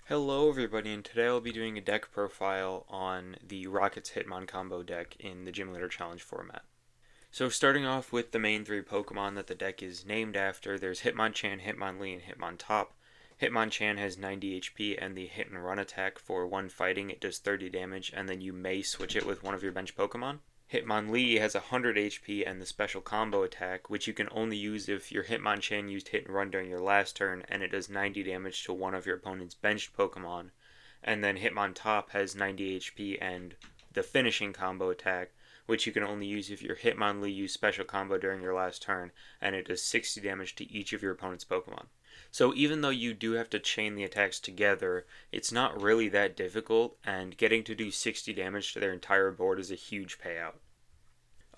Hello everybody, and today I'll be doing a deck profile on the Rockets Hitmon combo deck in the Gym Leader Challenge format. So starting off with the main three Pokemon that the deck is named after, there's Hitmonchan, Hitmonlee, and Hitmontop. Hitmonchan has 90 HP and the hit and run attack. For one fighting it does 30 damage, and then you may switch it with one of your bench Pokemon. Hitmonlee has 100 HP and the special combo attack, which you can only use if your Hitmonchan used hit and run during your last turn, and it does 90 damage to one of your opponent's benched Pokemon. And then Hitmontop has 90 HP and the finishing combo attack, which you can only use if your Hitmonlee used special combo during your last turn, and it does 60 damage to each of your opponent's Pokemon. So even though you do have to chain the attacks together, it's not really that difficult, and getting to do 60 damage to their entire board is a huge payout.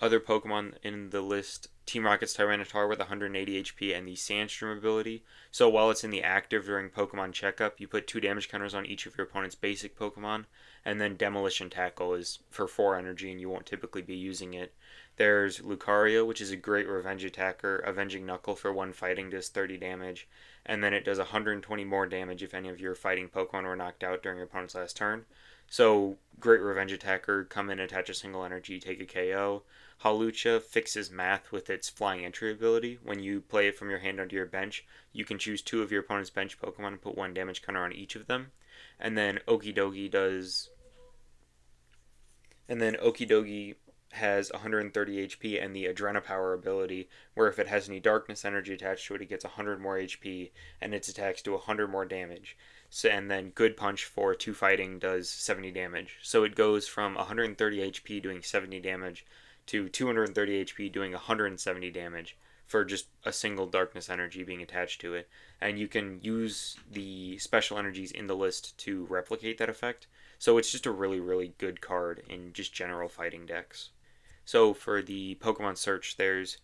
Other Pokemon in the list, Team Rocket's Tyranitar with 180 HP and the Sandstream ability. So while it's in the active during Pokemon Checkup, you put 2 damage counters on each of your opponent's basic Pokemon, and then Demolition Tackle is for 4 energy and you won't typically be using it. There's Lucario, which is a great revenge attacker. Avenging Knuckle for one fighting does 30 damage, and then it does 120 more damage if any of your fighting Pokemon were knocked out during your opponent's last turn. So, great revenge attacker, come in, attach a single energy, take a KO. Hawlucha fixes math with its flying entry ability. When you play it from your hand onto your bench, you can choose 2 of your opponent's bench Pokemon and put 1 damage counter on each of them. And then Okidogi does. And then Okidogi has 130 HP and the Adrenopower ability, where if it has any darkness energy attached to it, it gets 100 more HP and its attacks do 100 more damage. So, and then Good Punch for 2 fighting does 70 damage. So it goes from 130 HP doing 70 damage to 230 HP doing 170 damage for just a single darkness energy being attached to it. And you can use the special energies in the list to replicate that effect. So it's just a really, really good card in just general fighting decks. So for the Pokemon search, there's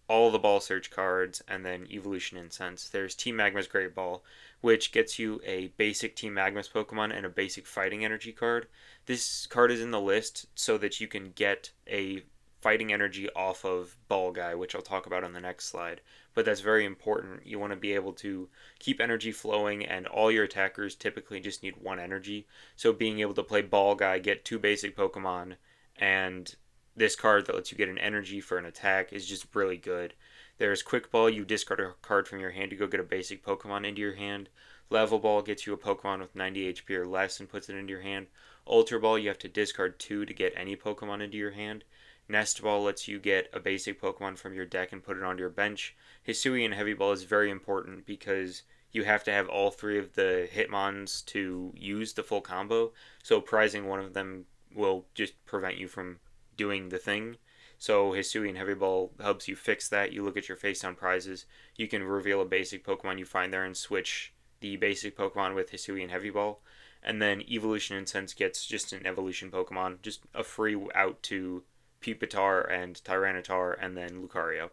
all the ball search cards, and then Evolution Incense. There's Team Magma's Great Ball, which gets you a basic Team Magma's Pokemon and a basic Fighting Energy card. This card is in the list so that you can get a Fighting Energy off of Ball Guy, which I'll talk about on the next slide. But that's very important. You want to be able to keep energy flowing, and all your attackers typically just need 1 energy. So being able to play Ball Guy, get 2 basic Pokemon, and this card that lets you get an energy for an attack is just really good. There's Quick Ball, you discard a card from your hand to go get a basic Pokemon into your hand. Level Ball gets you a Pokemon with 90 HP or less and puts it into your hand. Ultra Ball, you have to discard 2 to get any Pokemon into your hand. Nest Ball lets you get a basic Pokemon from your deck and put it onto your bench. Hisuian Heavy Ball is very important because you have to have all 3 of the Hitmons to use the full combo, so prizing one of them will just prevent you from doing the thing. So Hisuian Heavy Ball helps you fix that. You look at your face down prizes, you can reveal a basic Pokemon you find there and switch the basic Pokemon with Hisuian Heavy Ball. And then Evolution Incense gets just an evolution Pokemon, just a free out to Pupitar and Tyranitar, and then Lucario.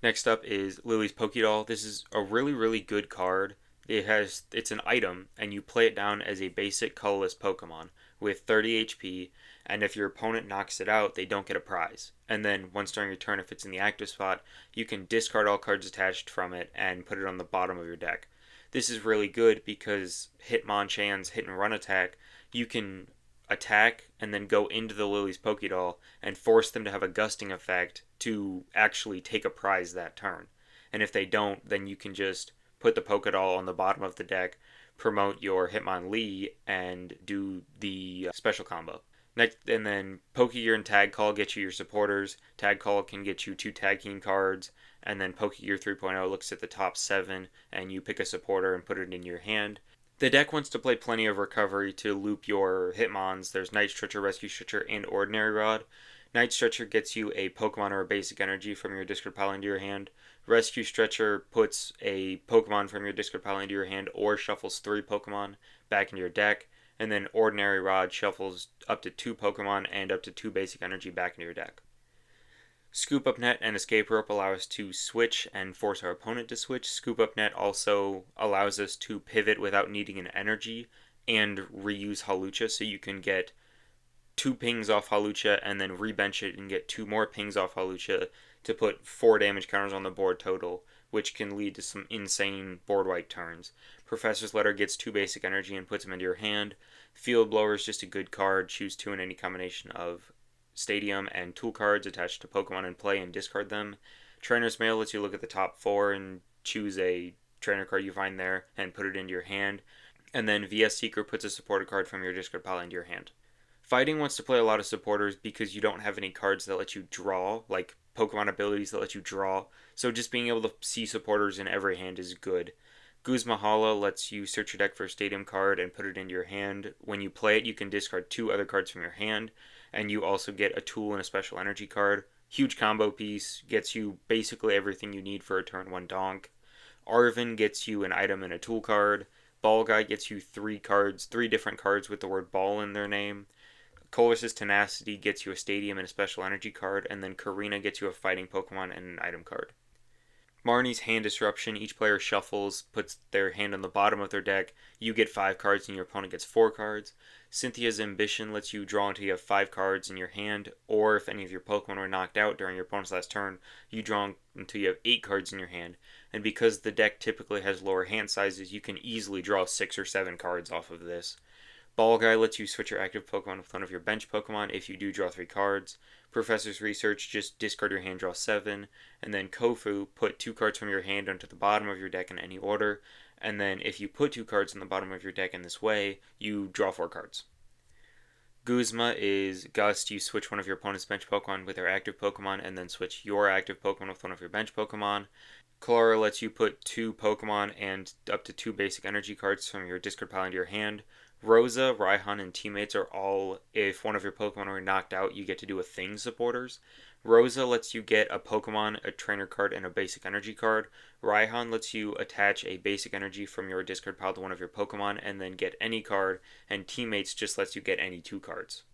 Next up is Lily's Pokédoll. This is a really, really good card. It's an item, and you play it down as a basic colorless Pokemon with 30 HP, and if your opponent knocks it out, they don't get a prize. And then once during your turn, if it's in the active spot, you can discard all cards attached from it and put it on the bottom of your deck. This is really good because Hitmonchan's hit and run attack, you can attack and then go into the Lily's Pokédoll and force them to have a gusting effect to actually take a prize that turn. And if they don't, then you can just put the Pokédoll on the bottom of the deck, promote your Hitmonlee, and do the special combo. Next, and then Pokegear and Tag Call get you your supporters. Tag Call can get you 2 Tag Team cards, and then Pokegear 3.0 looks at the top 7, and you pick a supporter and put it in your hand. The deck wants to play plenty of recovery to loop your Hitmons. There's Night Stretcher, Rescue Stretcher, and Ordinary Rod. Night Stretcher gets you a Pokemon or a basic energy from your discard pile into your hand. Rescue Stretcher puts a Pokemon from your discard pile into your hand or shuffles 3 Pokemon back into your deck. And then Ordinary Rod shuffles up to 2 Pokemon and up to 2 basic energy back into your deck. Scoop Up Net and Escape Rope allow us to switch and force our opponent to switch. Scoop Up Net also allows us to pivot without needing an energy and reuse Hawlucha, so you can get 2 pings off Hawlucha and then rebench it and get 2 more pings off Hawlucha to put 4 damage counters on the board total which can lead to some insane board wipe turns. Professor's Letter gets 2 basic energy and puts them into your hand. Field Blower is just a good card. Choose 2 in any combination of Stadium and Tool cards attached to Pokemon in play and discard them. Trainer's Mail lets you look at the top 4 and choose a trainer card you find there and put it into your hand. And then VS Seeker puts a supported card from your discard pile into your hand. Fighting wants to play a lot of supporters because you don't have any cards that let you draw, like Pokemon abilities that let you draw. So just being able to see supporters in every hand is good. Guzma lets you search your deck for a Stadium card and put it into your hand. When you play it, you can discard 2 other cards from your hand, and you also get a tool and a special energy card. Huge combo piece, gets you basically everything you need for a turn 1 donk. Arven gets you an item and a tool card. Ball Guy gets you 3 cards, 3 different cards with the word ball in their name. Colress's Tenacity gets you a Stadium and a special energy card, and then Karina gets you a fighting Pokemon and an item card. Marnie's Hand Disruption, each player shuffles, puts their hand on the bottom of their deck, you get 5 cards and your opponent gets 4 cards. Cynthia's Ambition lets you draw until you have 5 cards in your hand, or if any of your Pokemon were knocked out during your opponent's last turn, you draw until you have 8 cards in your hand. And because the deck typically has lower hand sizes, you can easily draw 6 or 7 cards off of this. Ball Guy lets you switch your active Pokemon with one of your bench Pokemon if you do draw 3 cards. Professor's Research, just discard your hand, draw 7. And then Kofu, put 2 cards from your hand onto the bottom of your deck in any order. And then if you put 2 cards in the bottom of your deck in this way, you draw 4 cards. Guzma is Gust, you switch one of your opponent's bench Pokemon with their active Pokemon and then switch your active Pokemon with one of your bench Pokemon. Clara lets you put 2 Pokemon and up to 2 basic energy cards from your discard pile into your hand. Rosa, Raihan, and teammates are all, if one of your Pokemon are knocked out, you get to do a thing supporters. Rosa lets you get a Pokemon, a trainer card, and a basic energy card. Raihan lets you attach a basic energy from your discard pile to one of your Pokemon and then get any card, and teammates just lets you get any 2 cards.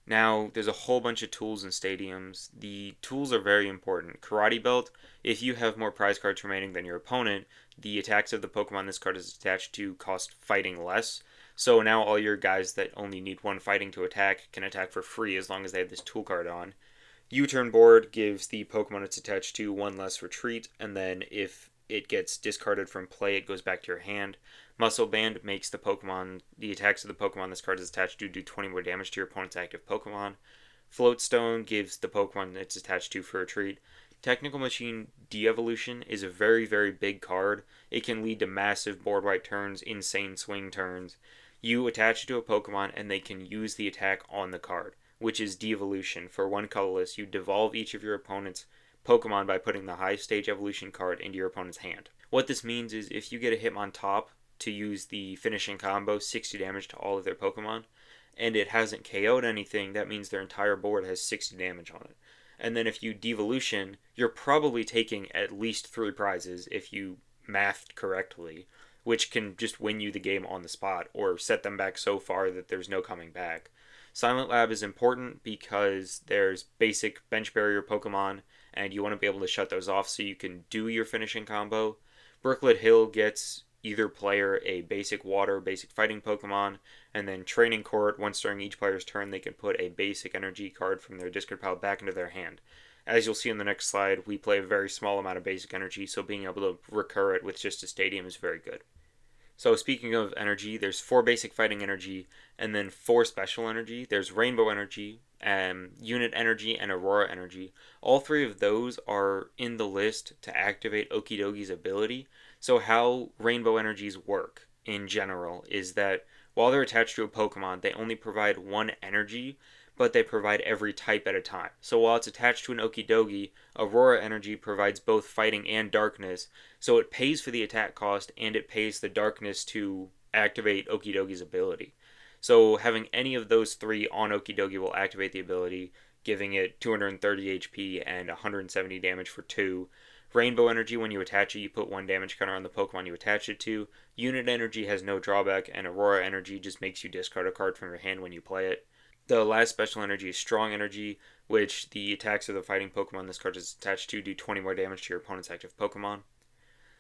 Now, there's a whole bunch of tools and stadiums. The tools are very important. Karate Belt, if you have more prize cards remaining than your opponent, the attacks of the Pokemon this card is attached to cost fighting less. So now all your guys that only need 1 fighting to attack can attack for free as long as they have this tool card on. U-Turn Board gives the Pokemon it's attached to 1 less retreat, and then if it gets discarded from play, it goes back to your hand. Muscle Band makes the attacks of the Pokemon this card is attached to do 20 more damage to your opponent's active Pokemon. Floatstone gives the Pokemon it's attached to for a treat. Technical Machine De-Evolution is a very, very big card. It can lead to massive board wipe turns, insane swing turns. You attach it to a Pokemon and they can use the attack on the card, which is De-Evolution. For 1 colorless, you devolve each of your opponent's Pokemon by putting the high stage evolution card into your opponent's hand. What this means is if you get a Hitmontop to use the finishing combo, 60 damage to all of their Pokemon, and it hasn't KO'd anything, that means their entire board has 60 damage on it. And then if you Devolution, you're probably taking at least 3 prizes if you mathed correctly, which can just win you the game on the spot or set them back so far that there's no coming back. Silent Lab is important because there's basic bench barrier Pokemon, and you want to be able to shut those off so you can do your finishing combo. Brooklet Hill gets either player a basic water, basic fighting Pokemon, and then Training Court, once during each player's turn, they can put a basic energy card from their discard pile back into their hand. As you'll see in the next slide, we play a very small amount of basic energy, so being able to recur it with just a stadium is very good. So speaking of energy, there's 4 basic fighting energy, and then 4 special energy. There's Rainbow Energy, Unit Energy, and Aurora Energy. All 3 of those are in the list to activate Okidogi's ability. So how Rainbow Energies work in general is that while they're attached to a Pokemon, they only provide 1 energy, but they provide every type at a time. So while it's attached to an Okidogi, Aurora Energy provides both fighting and darkness, so it pays for the attack cost and it pays the darkness to activate Okidogi's ability. So having any of those 3 on Okidogi will activate the ability, giving it 230 HP and 170 damage for 2. Rainbow Energy, when you attach it, you put 1 damage counter on the Pokemon you attach it to. Unit Energy has no drawback, and Aurora Energy just makes you discard a card from your hand when you play it. The last special energy is Strong Energy, which the attacks of the fighting Pokemon this card is attached to do 20 more damage to your opponent's active Pokemon.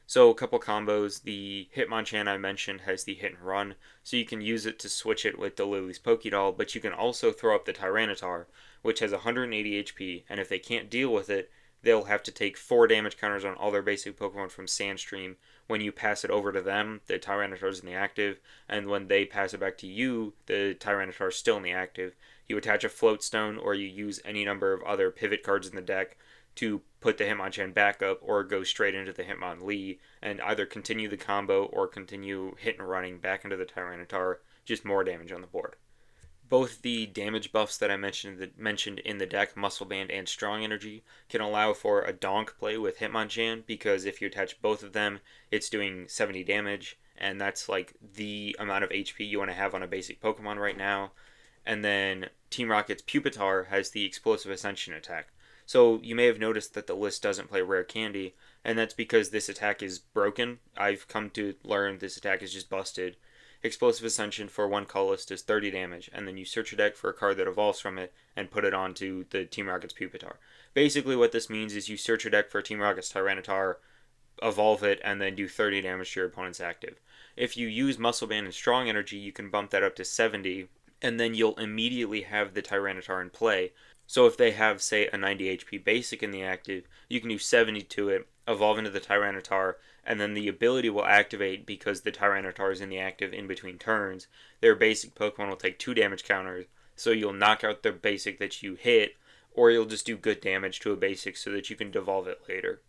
So a couple combos, the Hitmonchan I mentioned has the hit and run, so you can use it to switch it with Delili's Pokédoll, but you can also throw up the Tyranitar, which has 180 HP, and if they can't deal with it, they'll have to take 4 damage counters on all their basic Pokemon from Sandstream. When you pass it over to them, the Tyranitar's in the active, and when they pass it back to you, the Tyranitar's still in the active. You attach a Float Stone, or you use any number of other pivot cards in the deck to put the Hitmonchan back up, or go straight into the Hitmonlee, and either continue the combo or continue hit and running back into the Tyranitar, just more damage on the board. Both the damage buffs that I mentioned in the deck, Muscle Band and Strong Energy, can allow for a donk play with Hitmonchan, because if you attach both of them, it's doing 70 damage, and that's like the amount of HP you want to have on a basic Pokemon right now. And then Team Rocket's Pupitar has the Explosive Ascension attack. So you may have noticed that the list doesn't play Rare Candy, and that's because this attack is broken. I've come to learn this attack is just busted. Explosive Ascension for one colorless does 30 damage, and then you search your deck for a card that evolves from it and put it onto the Team Rocket's Pupitar. Basically, what this means is you search your deck for Team Rocket's Tyranitar, evolve it, and then do 30 damage to your opponent's active. If you use Muscle Band and Strong Energy, you can bump that up to 70, and then you'll immediately have the Tyranitar in play. So if they have, say, a 90 HP basic in the active, you can do 70 to it, evolve into the Tyranitar, and then the ability will activate because the Tyranitar is in the active in between turns. Their basic Pokemon will take 2 damage counters, so you'll knock out the basic that you hit, or you'll just do good damage to a basic so that you can devolve it later.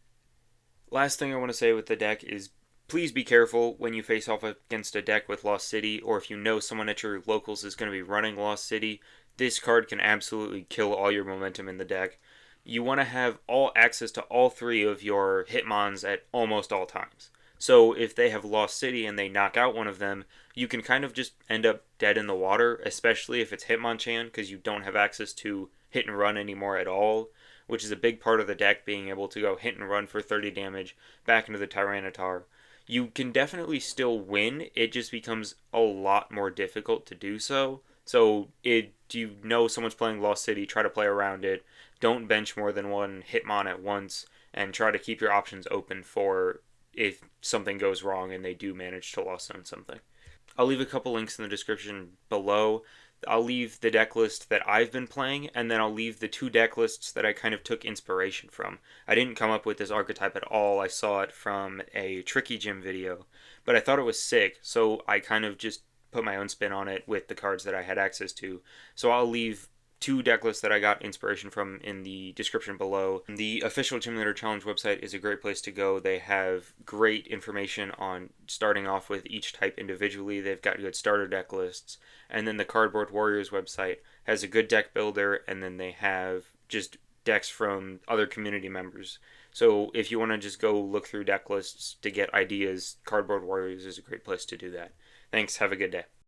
Last thing I want to say with the deck is please be careful when you face off against a deck with Lost City, or if you know someone at your locals is going to be running Lost City. This card can absolutely kill all your momentum in the deck. You want to have all access to all 3 of your Hitmons at almost all times. So if they have Lost City and they knock out one of them, you can kind of just end up dead in the water, especially if it's Hitmonchan, because you don't have access to hit and run anymore at all, which is a big part of the deck, being able to go hit and run for 30 damage back into the Tyranitar. You can definitely still win, it just becomes a lot more difficult to do so. So, you know someone's playing Lost City, try to play around it. Don't bench more than one Hitmon at once, and try to keep your options open for if something goes wrong and they do manage to Lost Zone something. I'll leave a couple links in the description below. I'll leave the deck list that I've been playing, and then I'll leave the 2 deck lists that I kind of took inspiration from. I didn't come up with this archetype at all. I saw it from a Tricky Gym video, but I thought it was sick, so I kind of just put my own spin on it with the cards that I had access to. So I'll leave 2 deck lists that I got inspiration from in the description below. The official Gym Leader Challenge website is a great place to go. They have great information on starting off with each type individually. They've got good starter deck lists. And then the Cardboard Warriors website has a good deck builder, and then they have just decks from other community members. So if you want to just go look through deck lists to get ideas, Cardboard Warriors is a great place to do that. Thanks, have a good day.